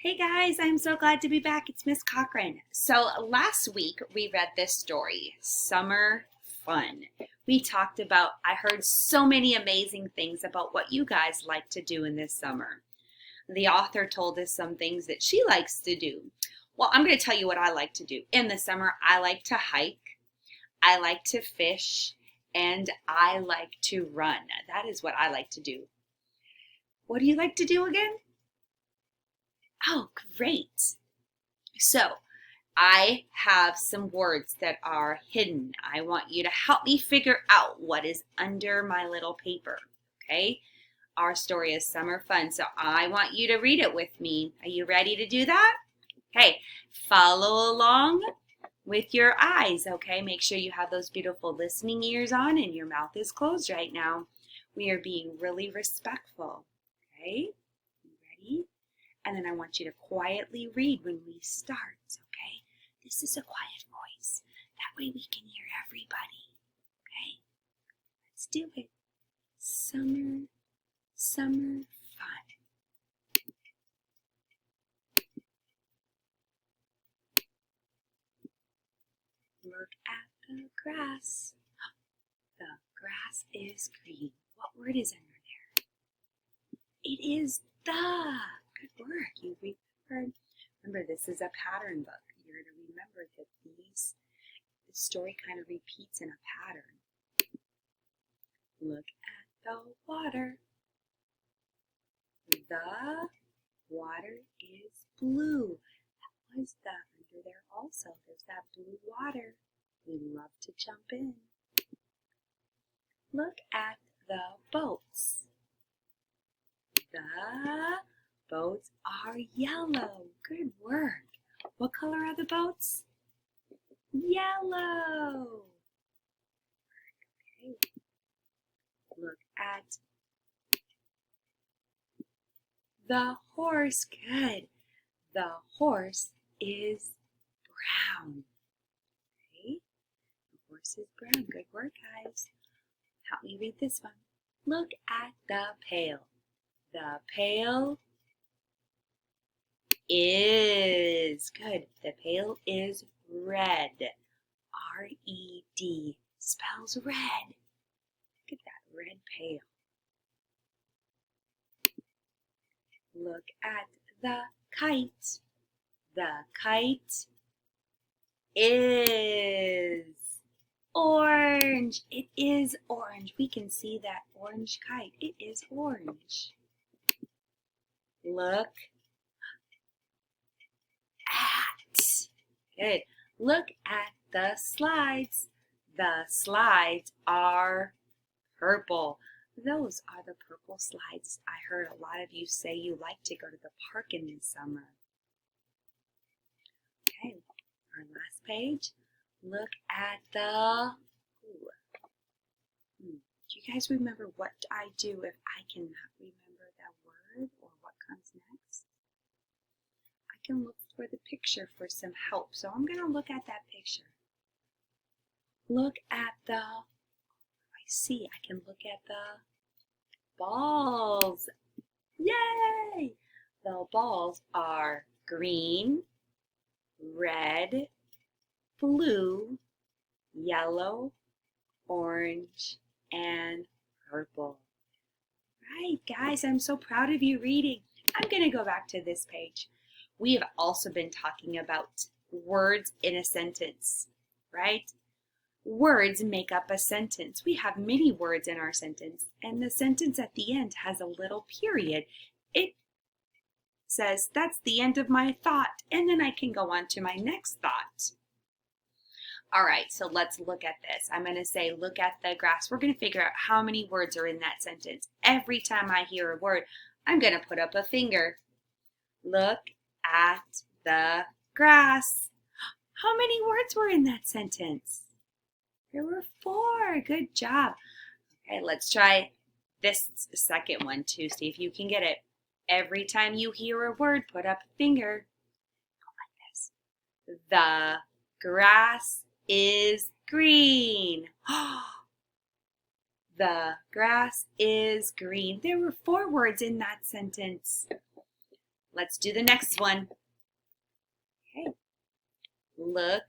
Hey guys, I'm so glad to be back. It's Miss Cochran. So last week we read this story, Summer Fun. We talked about, I heard so many amazing things about what you guys like to do in this summer. The author told us some things that she likes to do. Well, I'm going to tell you what I like to do. In the summer, I like to hike, I like to fish, and I like to run. That is what I like to do. What do you like to do again? Oh, great. So, I have some words that are hidden. I want you to help me figure out what is under my little paper, okay? Our story is Summer Fun, so I want you to read it with me. Are you ready to do that? Okay, follow along with your eyes, okay? Make sure you have those beautiful listening ears on and your mouth is closed right now. We are being really respectful, okay? You ready? And then I want you to quietly read when we start, okay? This is a quiet voice. That way we can hear everybody, okay? Let's do it. Summer fun. Look at the grass. The grass is green. What word is under there? It is the. Good work. You remembered. Remember, this is a pattern book. You're going to remember that the story kind of repeats in a pattern. Look at the water. The water is blue. That was the under there also. There's that blue water. We love to jump in. Look at the boats. The boats are yellow. Good work. What color are the boats? Yellow. Okay. Look at the horse. Good. The horse is brown. Okay. The horse is brown. Good work, guys. Help me read this one. Look at the pail. The pail is good. The pail is red. R-E-D spells red. Look at that red pail. Look at the kite. The kite is orange. It is orange. We can see that orange kite. It is orange. Look at. Good. Look at the slides. The slides are purple. Those are the purple slides. I heard a lot of you say you like to go to the park in the summer. Okay, our last page. Look at the... Do you guys remember what I do if I cannot remember that word or what comes next? I can look for the picture for some help. So I'm going to look at that picture. Look at the... I see. I can look at the balls. Yay! The balls are green, red, blue, yellow, orange, and purple. Right, guys, I'm so proud of you reading. I'm going to go back to this page. We have also been talking about words in a sentence, right? Words make up a sentence. We have many words in our sentence, and the sentence at the end has a little period. It says, that's the end of my thought, and then I can go on to my next thought. All right, so let's look at this. I'm going to say, look at the grass. We're going to figure out how many words are in that sentence. Every time I hear a word, I'm going to put up a finger. Look at the grass. How many words were in that sentence? There were 4. Good job. Okay, let's try this second one too. See if you can get it. Every time you hear a word, put up a finger. Go like this. The grass is green. The grass is green. There were 4 words in that sentence. let's do the next one. Okay. Look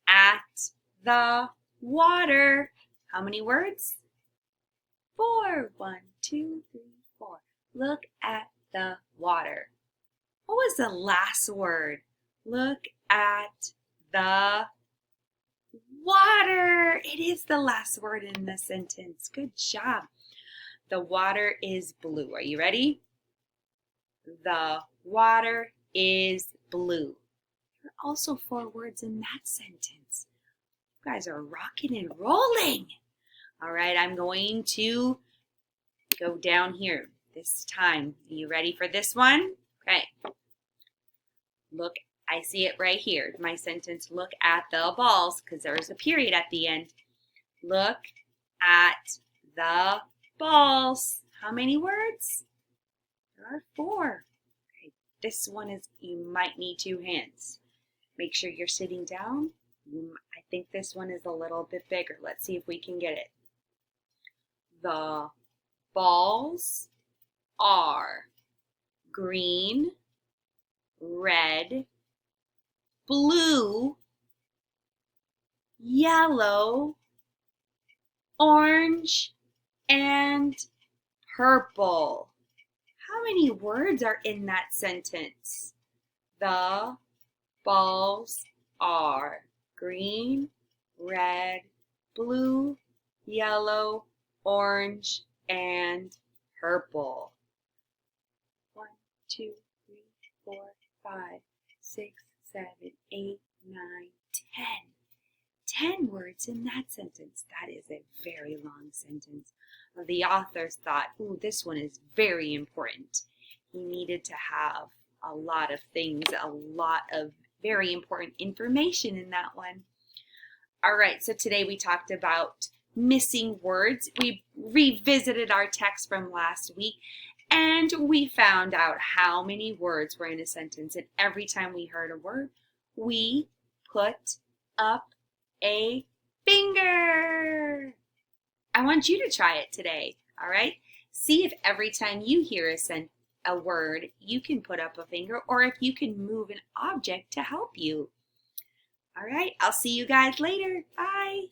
at the water. How many words? 4. 1, 2, 3, 4. Look at the water. What was the last word? Look at the water. It is the last word in the sentence. Good job. The water is blue. Are you ready? The water is blue. There are also 4 words in that sentence. You guys are rocking and rolling. All right, I'm going to go down here this time. Are you ready for this one? Okay. Look, I see it right here. My sentence, look at the balls, because there's a period at the end. Look at the balls. How many words? There are 4. Okay, this one is, you might need 2 hands. Make sure you're sitting down. I think this one is a little bit bigger. Let's see if we can get it. The balls are green, red, blue, yellow, orange, and purple. How many words are in that sentence? The balls are green, red, blue, yellow, orange, and purple. 1, 2, 3, 4, 5, 6, 7, 8, 9, 10. 10 words in that sentence. That is a very long sentence. The authors thought, ooh, this one is very important. He needed to have a lot of things, a lot of very important information in that one. All right, so today we talked about missing words. We revisited our text from last week, and we found out how many words were in a sentence. And every time we heard a word, we put up a finger. I want you to try it today, all right? See if every time you hear a word, you can put up a finger, or if you can move an object to help you. All right, I'll see you guys later. Bye.